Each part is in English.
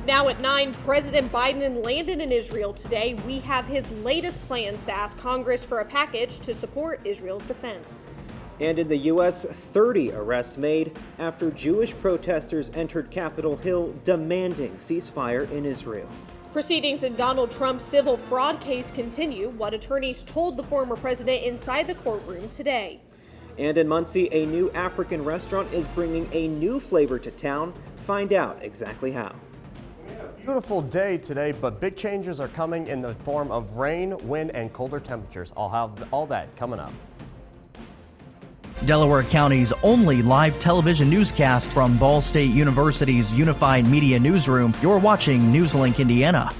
Now at 9, President Biden landed in Israel today. We have his latest plans to ask Congress for a package to support Israel's defense. And in the U.S., 30 arrests made after Jewish protesters entered Capitol Hill demanding ceasefire in Israel. Proceedings in Donald Trump's civil fraud case continue. What attorneys told the former president inside the courtroom today. And in Muncie, a new African restaurant is bringing a new flavor to town. Find out exactly how. Beautiful day today, but big changes are coming in the form of rain, wind, and colder temperatures. I'll have all that coming up. Delaware County's only live television newscast from Ball State University's Unified Media Newsroom. You're watching NewsLink Indiana.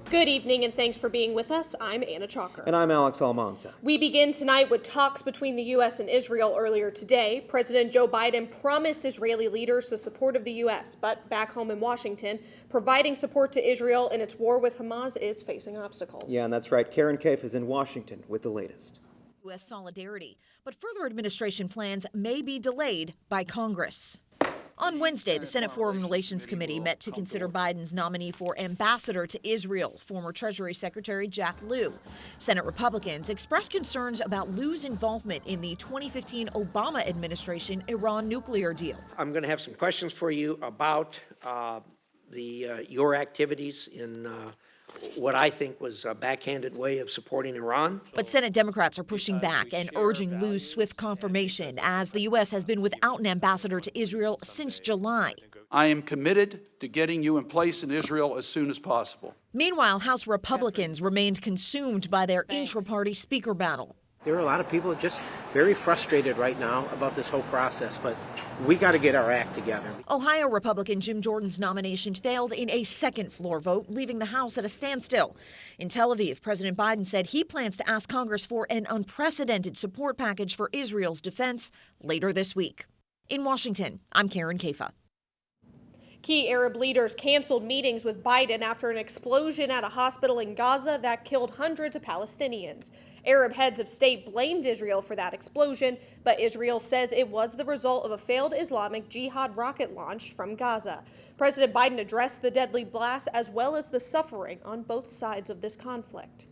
Good evening and thanks for being with us. I'm Anna Chalker. And I'm Alex Almanza. We begin tonight with talks between the U.S. and Israel earlier today. President Joe Biden promised Israeli leaders the support of the U.S., but back home in Washington, providing support to Israel in its war with Hamas is facing obstacles. Yeah, and that's right. Karen Kaif is in Washington with the latest. U.S. solidarity, but further administration plans may be delayed by Congress. On Wednesday, the Senate Foreign Relations Committee met to consider Biden's nominee for ambassador to Israel, former Treasury Secretary Jack Lew. Senate Republicans expressed concerns about Lew's involvement in the 2015 Obama administration Iran nuclear deal. I'm going to have some questions for you about your activities in what I think was a backhanded way of supporting Iran. But Senate Democrats are pushing back and urging Lew's swift confirmation, as the U.S. has been without an ambassador to Israel since July. I am committed to getting you in place in Israel as soon as possible. Meanwhile, House Republicans remained consumed by their intra-party speaker battle. There are a lot of people just very frustrated right now about this whole process, but we got to get our act together. Ohio Republican Jim Jordan's nomination failed in a second floor vote, leaving the House at a standstill. In Tel Aviv, President Biden said he plans to ask Congress for an unprecedented support package for Israel's defense later this week. In Washington, I'm Karen Kaif. Key Arab leaders canceled meetings with Biden after an explosion at a hospital in Gaza that killed hundreds of Palestinians. Arab heads of state blamed Israel for that explosion, but Israel says it was the result of a failed Islamic Jihad rocket launch from Gaza. President Biden addressed the deadly blast as well as the suffering on both sides of this conflict.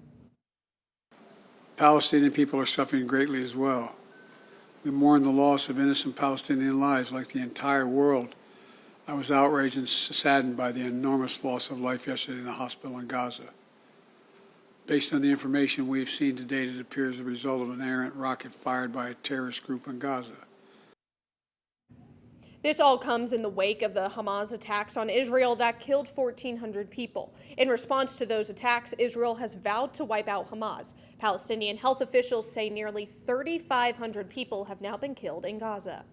Palestinian people are suffering greatly as well. We mourn the loss of innocent Palestinian lives like the entire world. I was outraged and saddened by the enormous loss of life yesterday in the hospital in Gaza. Based on the information we've seen to date, it appears the result of an errant rocket fired by a terrorist group in Gaza. This all comes in the wake of the Hamas attacks on Israel that killed 1,400 people. In response to those attacks, Israel has vowed to wipe out Hamas. Palestinian health officials say nearly 3,500 people have now been killed in Gaza.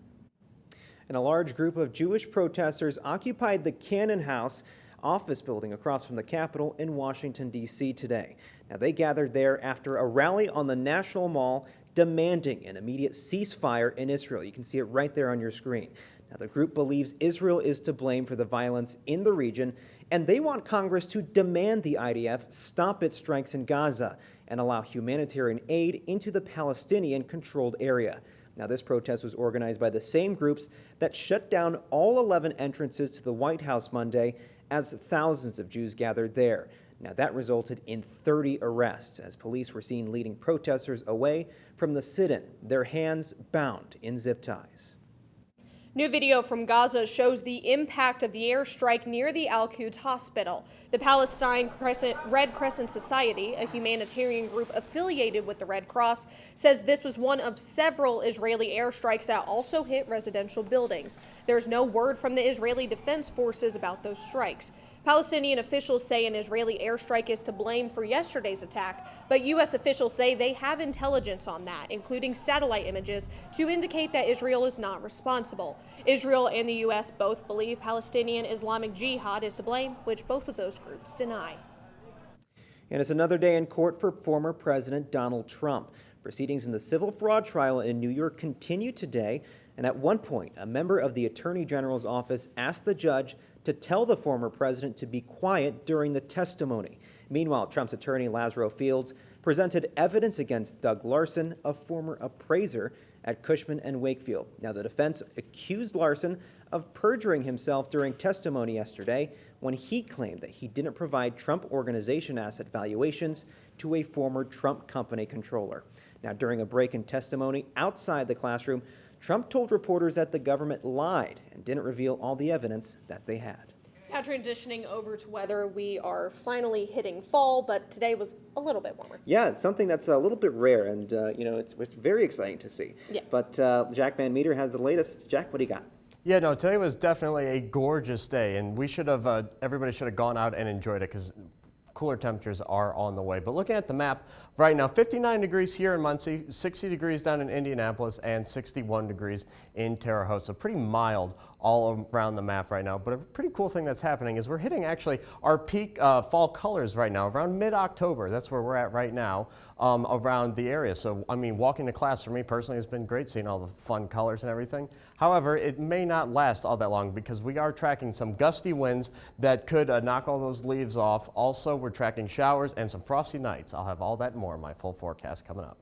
And a large group of Jewish protesters occupied the Cannon House office building across from the Capitol in Washington, D.C. today. Now, they gathered there after a rally on the National Mall demanding an immediate ceasefire in Israel. You can see it right there on your screen. Now, the group believes Israel is to blame for the violence in the region, and they want Congress to demand the IDF stop its strikes in Gaza and allow humanitarian aid into the Palestinian-controlled area. Now, this protest was organized by the same groups that shut down all 11 entrances to the White House Monday as thousands of Jews gathered there. Now, that resulted in 30 arrests as police were seen leading protesters away from the sit-in, their hands bound in zip ties. New video from Gaza shows the impact of the airstrike near the Al-Quds hospital. The Palestine Red Crescent Society, a humanitarian group affiliated with the Red Cross, says this was one of several Israeli airstrikes that also hit residential buildings. There's no word from the Israeli Defense Forces about those strikes. Palestinian officials say an Israeli airstrike is to blame for yesterday's attack, but U.S. officials say they have intelligence on that, including satellite images, to indicate that Israel is not responsible. Israel and the U.S. both believe Palestinian Islamic Jihad is to blame, which both of those groups deny. And it's another day in court for former President Donald Trump. Proceedings in the civil fraud trial in New York continue today, and at one point, a member of the Attorney General's office asked the judge to tell the former president to be quiet during the testimony. Meanwhile, Trump's attorney, Lazaro Fields, presented evidence against Doug Larson, a former appraiser, at Cushman and Wakefield. Now, the defense accused Larson of perjuring himself during testimony yesterday when he claimed that he didn't provide Trump Organization asset valuations to a former Trump company controller. Now, during a break in testimony outside the classroom, Trump told reporters that the government lied and didn't reveal all the evidence that they had. Now transitioning over to weather, we are finally hitting fall, but today was a little bit warmer. Yeah, it's something that's a little bit rare, and it's very exciting to see. Yeah. But Jack Van Meter has the latest. Jack, what do you got? Yeah, no, today was definitely a gorgeous day, and we should have, everybody should have gone out and enjoyed it because cooler temperatures are on the way. But looking at the map right now, 59 degrees here in Muncie, 60 degrees down in Indianapolis, and 61 degrees in Terre Haute. So pretty mild all around the map right now. But a pretty cool thing that's happening is we're hitting actually our peak fall colors right now, around mid-October. That's where we're at right now around the area. So, I mean, walking to class for me personally has been great, seeing all the fun colors and everything. However, it may not last all that long because we are tracking some gusty winds that could knock all those leaves off. Also, we're tracking showers and some frosty nights. I'll have all that and more in my full forecast coming up.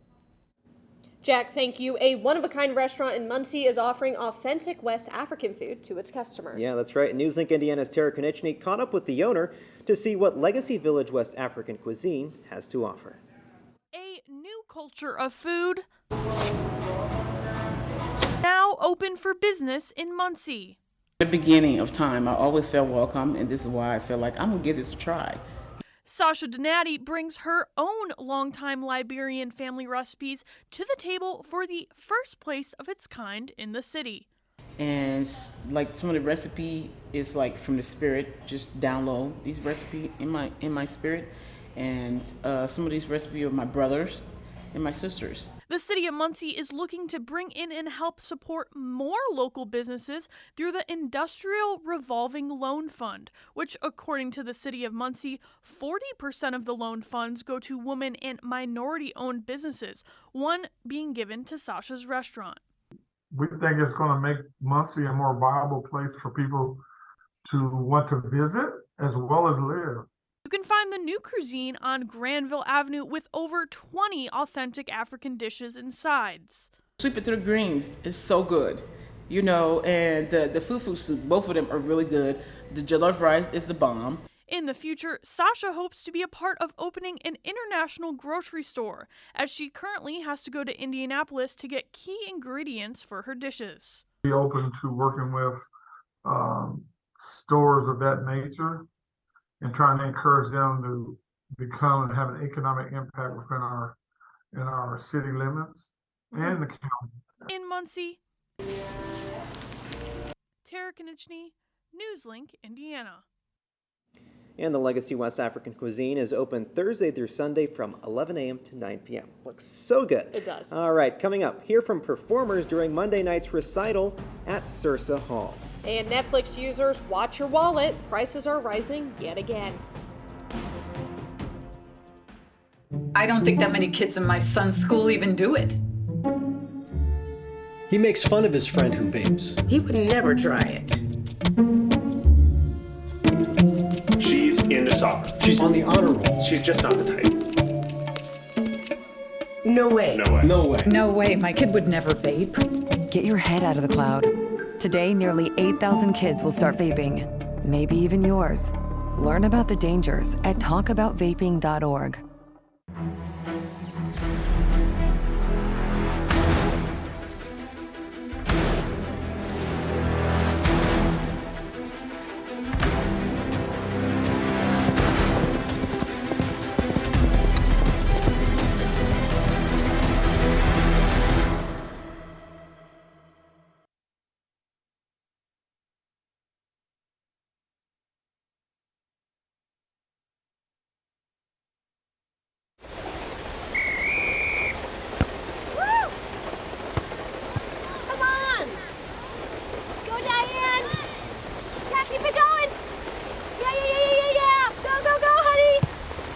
Jack, thank you. A one-of-a-kind restaurant in Muncie is offering authentic West African food to its customers. Yeah, that's right. NewsLink Indiana's Tara Konieczny caught up with the owner to see what Legacy Village West African cuisine has to offer. A new culture of food now open for business in Muncie. At the beginning of time, I always felt welcome, and this is why I feel like I'm going to give this a try. Sasha Donati brings her own longtime Liberian family recipes to the table for the first place of its kind in the city. And like some of the recipe is like from the spirit, just download these recipes in my spirit. And some of these recipes are my brothers and my sisters. The city of Muncie is looking to bring in and help support more local businesses through the Industrial Revolving Loan Fund, which, according to the city of Muncie, 40% of the loan funds go to women and minority-owned businesses, one being given to Sasha's restaurant. We think it's going to make Muncie a more viable place for people to want to visit as well as live. You can find the new cuisine on Granville Avenue with over 20 authentic African dishes and sides. Sweet potato greens is so good, and the fufu soup, both of them are really good. The jollof rice is the bomb. In the future, Sasha hopes to be a part of opening an international grocery store, as she currently has to go to Indianapolis to get key ingredients for her dishes. Be open to working with stores of that nature and trying to encourage them to become and have an economic impact within our city limits and the county. In Muncie, Tara Konieczny, NewsLink, Indiana. And the Legacy West African cuisine is open Thursday through Sunday from 11 a.m. to 9 p.m. Looks so good. It does. All right, coming up, hear from performers during Monday night's recital at Sursa Hall. And Netflix users, watch your wallet. Prices are rising yet again. I don't think that many kids in my son's school even do it. He makes fun of his friend who vapes. He would never try it. She's into soccer. She's on the honor roll. She's just not the type. No way. No way. No way. No way, my kid would never vape. Get your head out of the cloud. Today, nearly 8,000 kids will start vaping. Maybe even yours. Learn about the dangers at talkaboutvaping.org.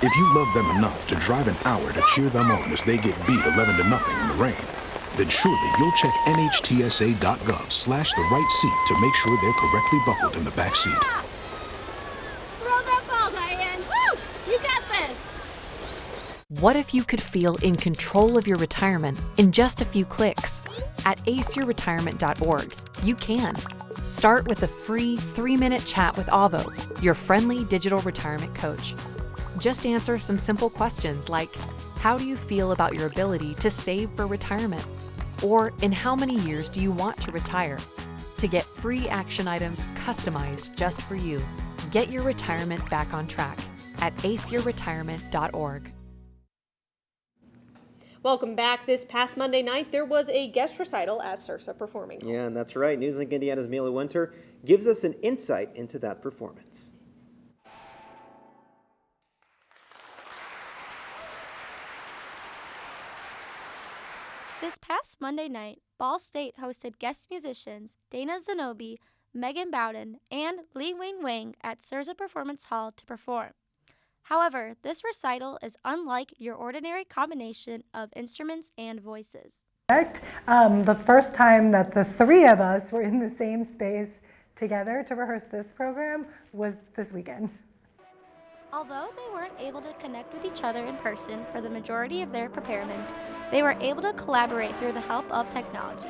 If you love them enough to drive an hour to cheer them on as they get beat 11-0 in the rain, then surely you'll check NHTSA.gov/the-right seat to make sure they're correctly buckled in the back seat. Throw that ball, Diane. Woo! You got this. What if you could feel in control of your retirement in just a few clicks? At aceyourretirement.org, you can. Start with a free 3-minute chat with Avo, your friendly digital retirement coach. Just answer some simple questions like, how do you feel about your ability to save for retirement? Or in how many years do you want to retire? To get free action items customized just for you, get your retirement back on track at aceyourretirement.org. Welcome back. This past Monday night, there was a guest recital at Sursa Performing Hall. Yeah, and that's right. NewsLink Indiana's Amelia Winter gives us an insight into that performance. This past Monday night, Ball State hosted guest musicians Dana Zanobi, Megan Bowden, and Lee Wing Wing at Sursa Performance Hall to perform. However, this recital is unlike your ordinary combination of instruments and voices. The first time that the three of us were in the same space together to rehearse this program was this weekend. Although they weren't able to connect with each other in person for the majority of their preparement, they were able to collaborate through the help of technology.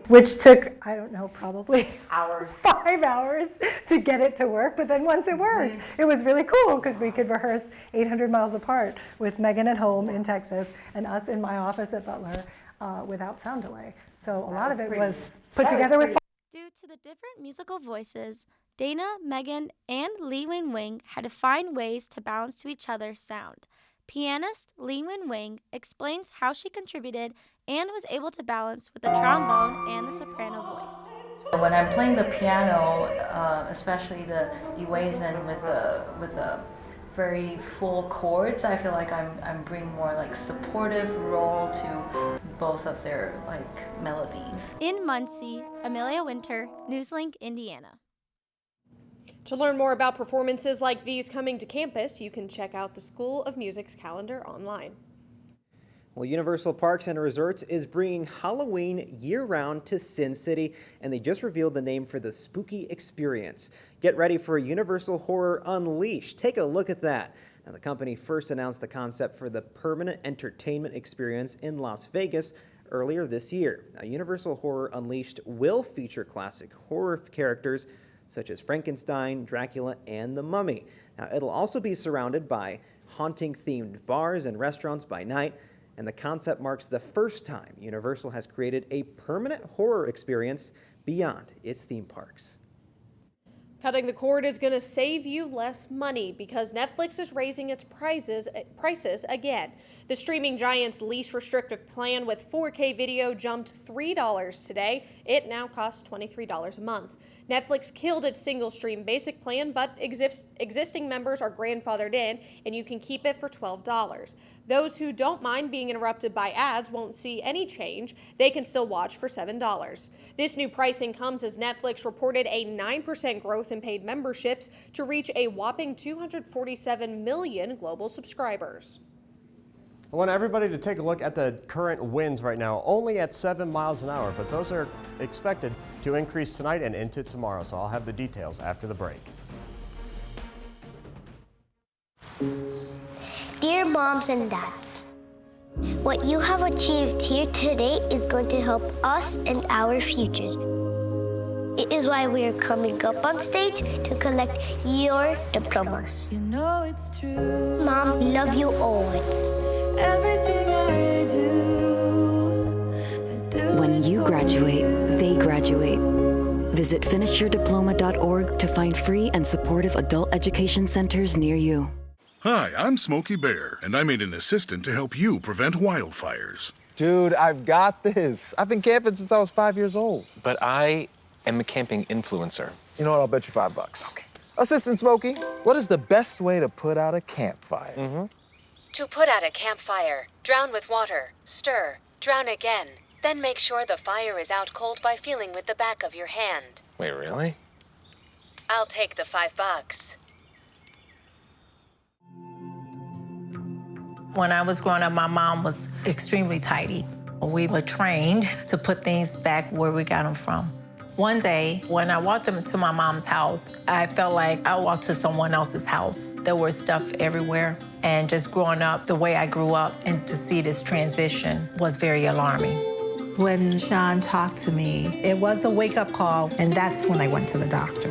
Which took, I don't know, probably 5 hours to get it to work. But then once it worked, it was really cool because we could rehearse 800 miles apart with Megan at home in Texas and us in my office at Butler without sound delay. So a lot of it was put together with. Due to the different musical voices, Dana, Megan, and Lee Wing Wing had to find ways to balance to each other's sound. Pianist Lee Wing Wing explains how she contributed and was able to balance with the trombone and the soprano voice. When I'm playing the piano, especially the weighs in with the very full chords, I feel like I'm bringing more like supportive role to both of their like melodies. In Muncie, Amelia Winter, NewsLink, Indiana. To learn more about performances like these coming to campus, you can check out the School of Music's calendar online. Well, Universal Parks and Resorts is bringing Halloween year-round to Sin City, and they just revealed the name for the spooky experience. Get ready for Universal Horror Unleashed. Take a look at that. Now, the company first announced the concept for the permanent entertainment experience in Las Vegas earlier this year. Now, Universal Horror Unleashed will feature classic horror characters such as Frankenstein, Dracula, and the Mummy. Now, it'll also be surrounded by haunting-themed bars and restaurants by night, and the concept marks the first time Universal has created a permanent horror experience beyond its theme parks. Cutting the cord is going to save you less money because Netflix is raising its prices again. The streaming giant's least restrictive plan with 4K video jumped $3 today. It now costs $23 a month. Netflix killed its single-stream basic plan, but existing members are grandfathered in, and you can keep it for $12. Those who don't mind being interrupted by ads won't see any change. They can still watch for $7. This new pricing comes as Netflix reported a 9% growth in paid memberships to reach a whopping 247 million global subscribers. I want everybody to take a look at the current winds right now, only at 7 miles an hour, but those are expected to increase tonight and into tomorrow, so I'll have the details after the break. Dear moms and dads, what you have achieved here today is going to help us and our futures. It is why we are coming up on stage to collect your diplomas. You know it's true. Mom, love you always. Everything I do. When you graduate, they graduate. Visit finishyourdiploma.org to find free and supportive adult education centers near you. Hi, I'm Smokey Bear, and I made an assistant to help you prevent wildfires. Dude, I've got this. I've been camping since I was 5 years old. But I am a camping influencer. You know what? I'll bet you $5. Okay. Assistant Smokey, what is the best way to put out a campfire? To put out a campfire, drown with water, stir, drown again. Then make sure the fire is out cold by feeling with the back of your hand. Wait, really? I'll take the $5. When I was growing up, my mom was extremely tidy. We were trained to put things back where we got them from. One day, when I walked into my mom's house, I felt like I walked to someone else's house. There was stuff everywhere. And just growing up the way I grew up and to see this transition was very alarming. When Sean talked to me, it was a wake-up call, and that's when I went to the doctor.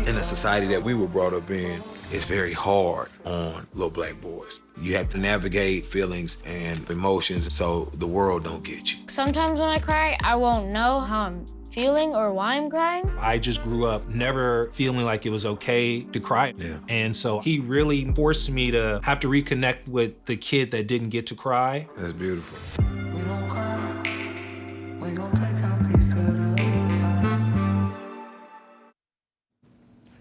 In the society that we were brought up in, it's very hard on little black boys. You have to navigate feelings and emotions so the world don't get you. Sometimes when I cry, I won't know how I'm feeling or why I'm crying. I just grew up never feeling like it was okay to cry. Yeah. And so he really forced me to have to reconnect with the kid that didn't get to cry. That's beautiful. We don't cry. We gon' take our piece of the pie.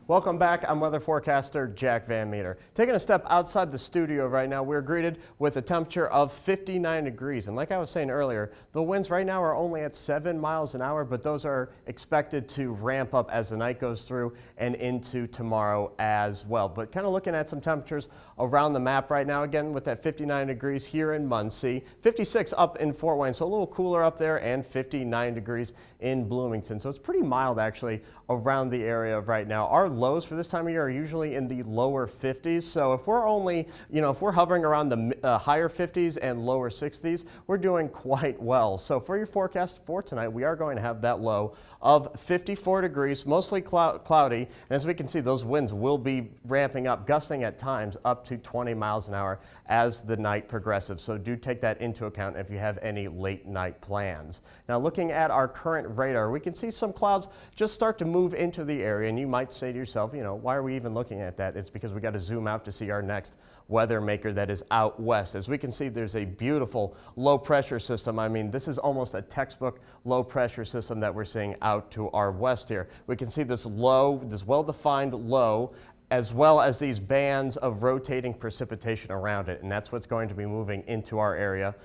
Welcome back. I'm weather forecaster Jack Van Meter. Taking a step outside the studio right now, we're greeted with a temperature of 59 degrees. And like I was saying earlier, the winds right now are only at 7 miles an hour, but those are expected to ramp up as the night goes through and into tomorrow as well. But kind of looking at some temperatures around the map right now, again with that 59 degrees here in Muncie, 56 up in Fort Wayne, so a little cooler up there, and 59 degrees in Bloomington. So it's pretty mild actually around the area right now. Our lows for this time of year are usually in the lower 50s. So if we're only, if we're hovering around the higher 50s and lower 60s, we're doing quite well. So for your forecast for tonight, we are going to have that low of 54 degrees, mostly cloudy. And as we can see, those winds will be ramping up, gusting at times up to 20 miles an hour as the night progresses. So do take that into account if you have any late night plans. Now looking at our current radar, we can see some clouds just start to move into the area, and you might say to yourself, why are we even looking at that? It's because we got to zoom out to see our next weather maker that is out west. As we can see, there's a beautiful low pressure system. I mean, this is almost a textbook low pressure system that we're seeing out to our west here. We can see this low, this well-defined low, as well as these bands of rotating precipitation around it, and that's what's going to be moving into our area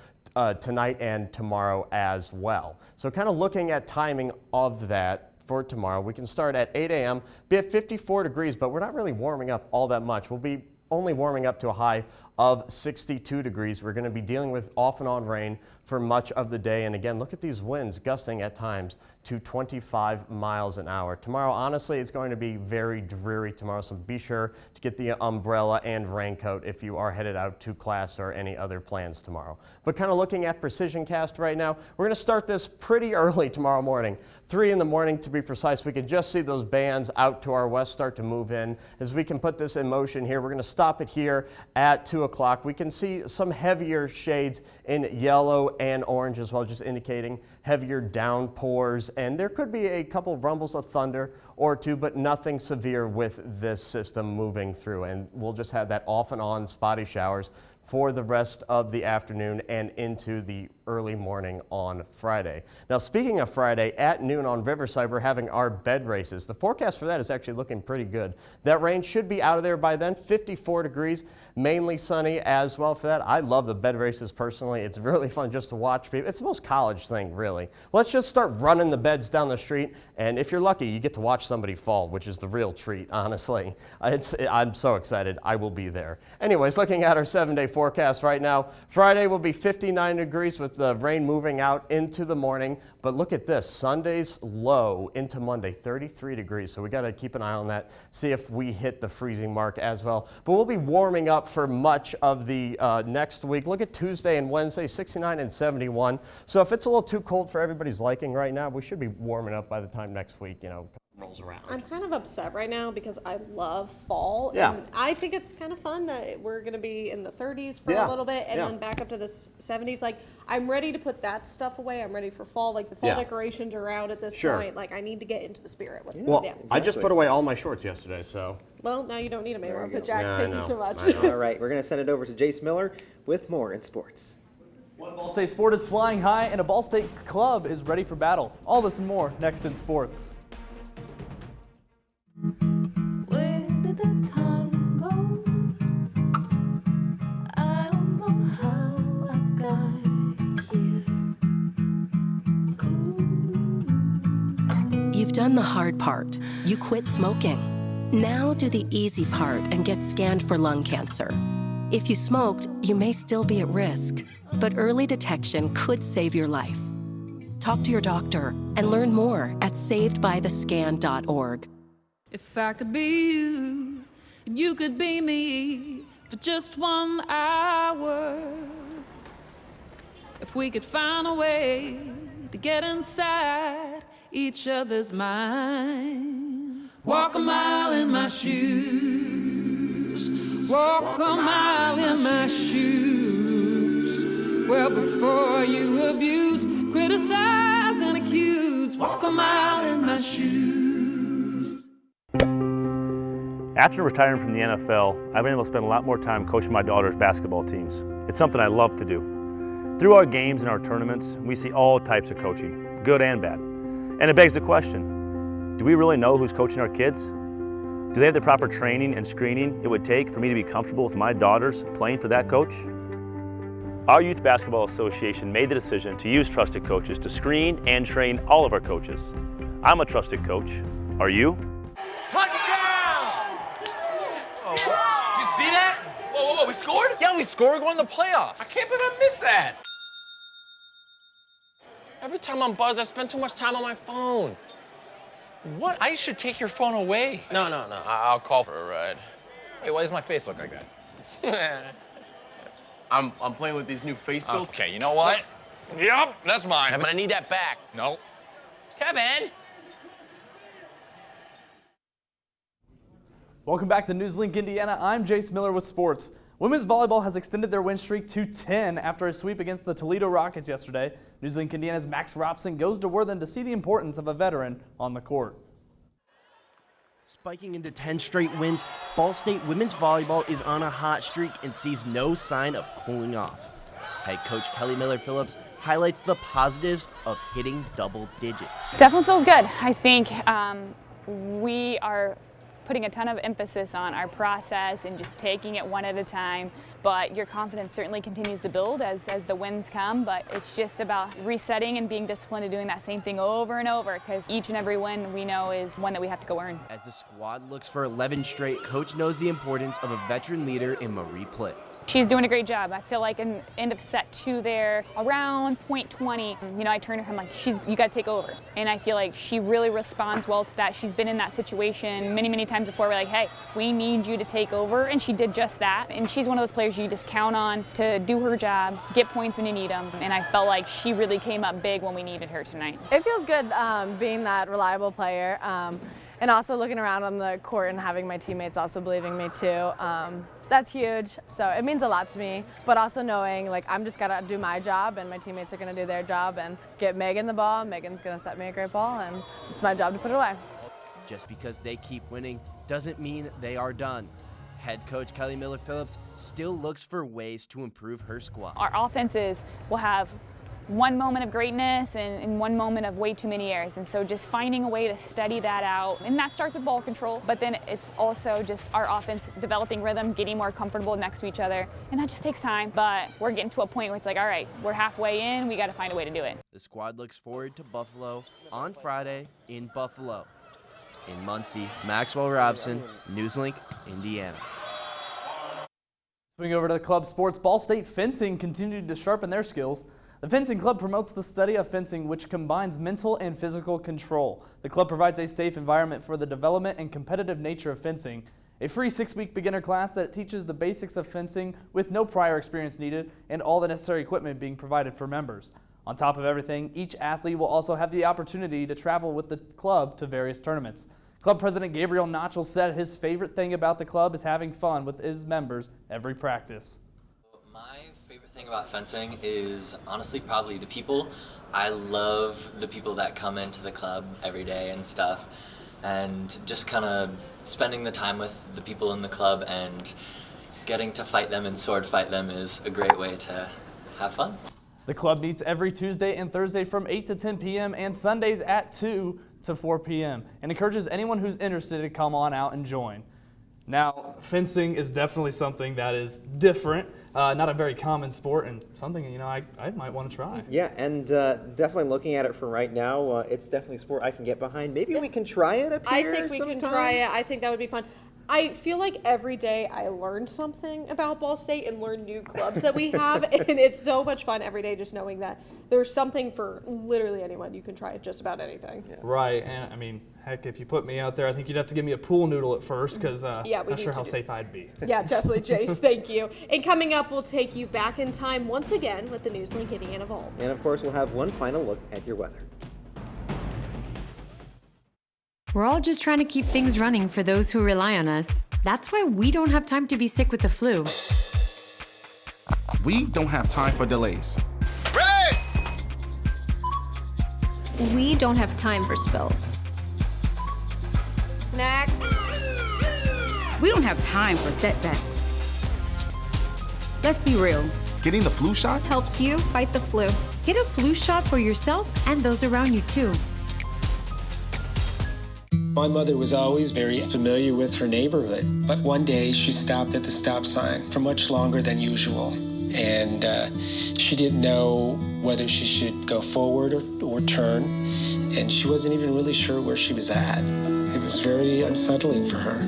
tonight and tomorrow as well. So kind of looking at timing of that for tomorrow, we can start at 8 a.m., be at 54 degrees, but we're not really warming up all that much. We'll be only warming up to a high of 62 degrees. We're going to be dealing with off and on rain for much of the day. And again, look at these winds gusting at times to 25 miles an hour. Tomorrow, honestly, it's going to be very dreary tomorrow, so be sure to get the umbrella and raincoat if you are headed out to class or any other plans tomorrow. But kind of looking at precision cast right now, we're going to start this pretty early tomorrow morning. 3 in the morning to be precise. We can just see those bands out to our west start to move in. As we can put this in motion here, we're going to stop it here at 2 o'clock. We can see some heavier shades in yellow and orange as well, just indicating heavier downpours, and there could be a couple of rumbles of thunder or two, but nothing severe with this system moving through, and we'll just have that off and on spotty showers for the rest of the afternoon and into the early morning on Friday. Now, speaking of Friday, at noon on Riverside, we're having our bed races. The forecast for that is actually looking pretty good. That rain should be out of there by then. 54 degrees, mainly sunny as well for that. I love the bed races personally. It's really fun just to watch people. It's the most college thing, really. Let's just start running the beds down the street, and if you're lucky, you get to watch somebody fall, which is the real treat, honestly. I'm so excited. I will be there. Anyways, looking at our 7-day forecast right now, Friday will be 59 degrees with the rain moving out into the morning. But look at this, Sunday's low into Monday, 33 degrees. So we got to keep an eye on that, see if we hit the freezing mark as well. But we'll be warming up for much of the next week. Look at Tuesday and Wednesday, 69 and 71. So if it's a little too cold for everybody's liking right now, we should be warming up by the time next week, rolls around. I'm kind of upset right now because I love fall. Yeah. And I think it's kind of fun that we're going to be in the 30s for a little bit and then back up to the 70s. Like, I'm ready to put that stuff away. I'm ready for fall. Like, the fall decorations are out at this point. Like, I need to get into the spirit with Well, exactly. I just put away all my shorts yesterday, so. Well, now you don't need them anymore. But Jack, thank you so much. All right, we're going to send it over to Jace Miller with more in sports. One Ball State sport is flying high, and a Ball State club is ready for battle. All this and more next in sports. Where did the time go? I don't know how I got here. You've done the hard part. You quit smoking. Now do the easy part and get scanned for lung cancer. If you smoked, you may still be at risk. but early detection could save your life. Talk to your doctor and learn more at savedbythescan.org. If I could be you, and you could be me for just 1 hour. If we could find a way to get inside each other's minds. Walk a mile in my shoes. Walk a mile in my shoes. Well, before you abuse, criticize, and accuse. Walk a mile in my shoes. After retiring from the NFL, I've been able to spend a lot more time coaching my daughter's basketball teams. It's something I love to do. Through our games and our tournaments, we see all types of coaching, good and bad. And it begs the question, do we really know who's coaching our kids? Do they have the proper training and screening it would take for me to be comfortable with my daughters playing for that coach? Our Youth Basketball Association made the decision to use trusted coaches to screen and train all of our coaches. I'm a trusted coach. Are you? Touchdown! Oh, did you see that? Whoa, we scored? Yeah, we scored. We're going to the playoffs. I can't believe I missed that. Every time I'm buzzed, I spend too much time on my phone. What? I should take your phone away. No. I'll call for a ride. Wait, why does my face look like that? I'm playing with these new face filters. Okay, you know what? Yep, that's mine. Kevin, I need that back. No. Kevin! Welcome back to NewsLink Indiana. I'm Jace Miller with sports. Women's volleyball has extended their win streak to 10 after a sweep against the Toledo Rockets yesterday. NewsLink Indiana's Max Robson goes to Worthen to see the importance of a veteran on the court. Spiking into 10 straight wins, Ball State women's volleyball is on a hot streak and sees no sign of cooling off. Head coach Kelly Miller-Phillips highlights the positives of hitting double digits. Definitely feels good. I think we are putting a ton of emphasis on our process and just taking it one at a time, but your confidence certainly continues to build as the wins come, but it's just about resetting and being disciplined and doing that same thing over and over, because each and every win we know is one that we have to go earn. As the squad looks for 11 straight, coach knows the importance of a veteran leader in Marie Plitt. She's doing a great job. I feel like in end of set 2 there, around point 20, I turn to her, I'm like, you gotta take over. And I feel like she really responds well to that. She's been in that situation many times before. We're like, hey, we need you to take over. And she did just that. And she's one of those players you just count on to do her job, get points when you need them. And I felt like she really came up big when we needed her tonight. It feels good being that reliable player and also looking around on the court and having my teammates also believing me too. That's huge, so it means a lot to me, but also knowing like I'm just gotta do my job and my teammates are gonna do their job and get Megan the ball. Megan's gonna set me a great ball and it's my job to put it away. Just because they keep winning doesn't mean they are done. Head coach Kelly Miller-Phillips still looks for ways to improve her squad. Our offenses will have one moment of greatness and one moment of way too many errors. And so just finding a way to study that out. And that starts with ball control, but then it's also just our offense developing rhythm, getting more comfortable next to each other. And that just takes time, but we're getting to a point where it's like, all right, we're halfway in, we got to find a way to do it. The squad looks forward to Buffalo on Friday in Buffalo. In Muncie, Maxwell Robson, NewsLink, Indiana. Swing over to the club sports. Ball State fencing continued to sharpen their skills. The fencing club promotes the study of fencing, which combines mental and physical control. The club provides a safe environment for the development and competitive nature of fencing. A free 6-week beginner class that teaches the basics of fencing with no prior experience needed and all the necessary equipment being provided for members. On top of everything, each athlete will also have the opportunity to travel with the club to various tournaments. Club President Gabriel Notchell said his favorite thing about the club is having fun with his members every practice. Thing about fencing is honestly probably the people. I love the people that come into the club every day and stuff, and just kind of spending the time with the people in the club and getting to fight them and sword fight them is a great way to have fun. The club meets every Tuesday and Thursday from 8 to 10 p.m. and Sundays at 2 to 4 p.m. and encourages anyone who's interested to come on out and join. Now, fencing is definitely something that is different, not a very common sport, and something I might want to try. Yeah, and definitely looking at it for right now, it's definitely a sport I can get behind. Maybe we can try it up here I think we sometime. can try it. I think that would be fun. I feel like every day I learn something about Ball State and learn new clubs that we have, and it's so much fun every day just knowing that there's something for literally anyone. You can try just about anything. Yeah. Right, and I mean, heck, if you put me out there, I think you'd have to give me a pool noodle at first, because not sure how safe I'd be. Yeah, definitely, Jace. Thank you. And coming up, we'll take you back in time once again with the NewsLink Indiana Vault. And of course, we'll have one final look at your weather. We're all just trying to keep things running for those who rely on us. That's why we don't have time to be sick with the flu. We don't have time for delays. We don't have time for spills. Next. We don't have time for setbacks. Let's be real. Getting the flu shot helps you fight the flu. Get a flu shot for yourself and those around you too. My mother was always very familiar with her neighborhood, but one day she stopped at the stop sign for much longer than usual. And she didn't know whether she should go forward or turn, and she wasn't even really sure where she was at. It was very unsettling for her.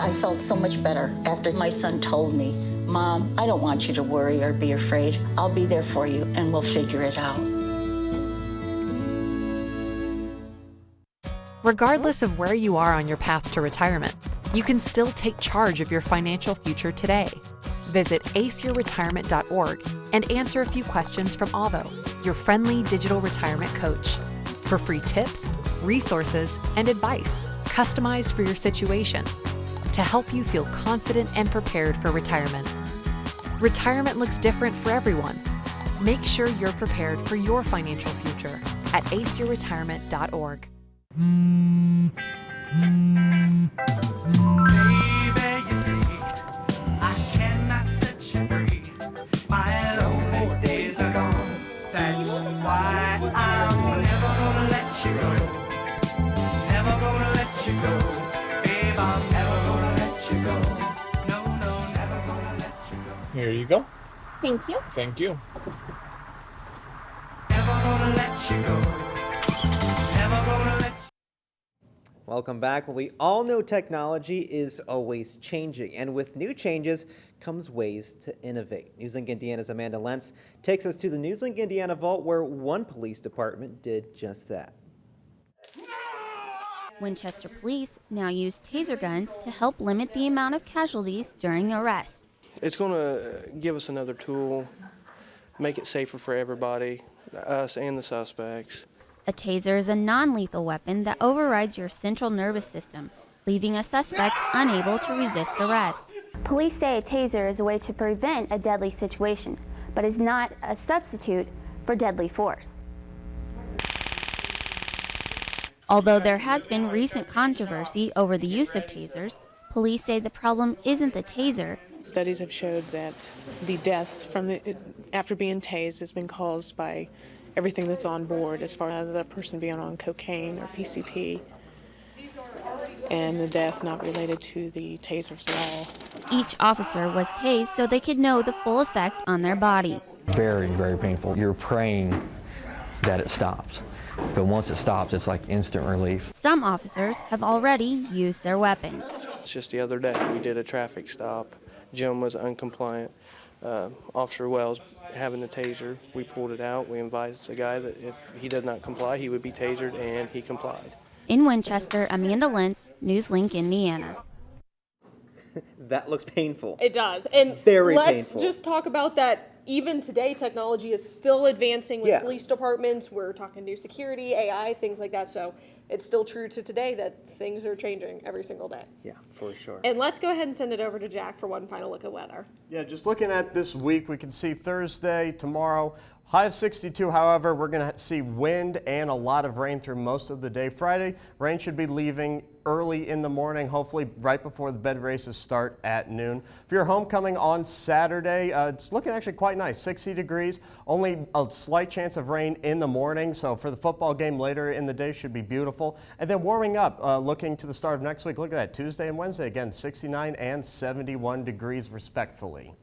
I felt so much better after my son told me, "Mom, I don't want you to worry or be afraid. I'll be there for you, and we'll figure it out." Regardless of where you are on your path to retirement, you can still take charge of your financial future today. Visit aceyourretirement.org and answer a few questions from Avo, your friendly digital retirement coach, for free tips, resources, and advice customized for your situation to help you feel confident and prepared for retirement. Retirement looks different for everyone. Make sure you're prepared for your financial future at aceyourretirement.org. Here you go. Thank you. Thank you. Welcome back. Well, we all know technology is always changing, and with new changes comes ways to innovate. NewsLink Indiana's Amanda Lentz takes us to the NewsLink Indiana Vault, where one police department did just that. Winchester Police now use taser guns to help limit the amount of casualties during arrest. It's going to give us another tool, make it safer for everybody, us and the suspects. A taser is a non-lethal weapon that overrides your central nervous system, leaving a suspect unable to resist arrest. Police say a taser is a way to prevent a deadly situation, but is not a substitute for deadly force. Although there has been recent controversy over the use of tasers, police say the problem isn't the taser. Studies have showed that the deaths after being tased has been caused by everything that's on board, as far as the person being on cocaine or PCP, and the death not related to the tasers at all. Each officer was tased so they could know the full effect on their body. Very, very painful. You're praying that it stops. But once it stops, it's like instant relief. Some officers have already used their weapon. Just the other day, we did a traffic stop. Jim was uncompliant. Officer Wells having a taser, we pulled it out. We advised the guy that if he did not comply, he would be tasered, and he complied. In Winchester, Amanda Lentz, NewsLink, Indiana. That looks painful. It does. And Very let's painful. just talk about that. Even today, technology is still advancing with police departments. We're talking new security, AI, things like that. So it's still true to today that things are changing every single day. Yeah, for sure. And let's go ahead and send it over to Jack for one final look at weather. Yeah, just looking at this week, we can see Thursday, tomorrow, high of 62. However, we're going to see wind and a lot of rain through most of the day. Friday, rain should be leaving early in the morning, hopefully right before the bed races start at noon. For your homecoming on Saturday, it's looking actually quite nice, 60 degrees, only a slight chance of rain in the morning, so for the football game later in the day should be beautiful. And then warming up, looking to the start of next week, look at that, Tuesday and Wednesday, again, 69 and 71 degrees respectively.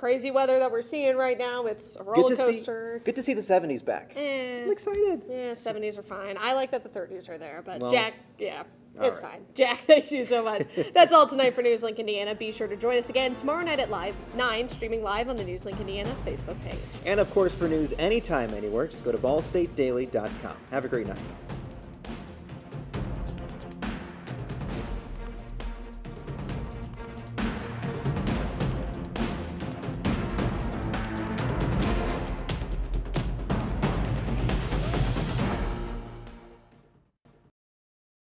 crazy weather that we're seeing right now. It's a roller coaster. Good to see the 70s back. I'm excited. Yeah, 70s are fine. I like that the 30s are there, but Well, Jack, it's fine. Jack, thanks you so much. That's all tonight for NewsLink Indiana. Be sure to join us again tomorrow night at 9, streaming live on the NewsLink Indiana Facebook page. And of course, for news anytime, anywhere, just go to ballstatedaily.com. Have a great night.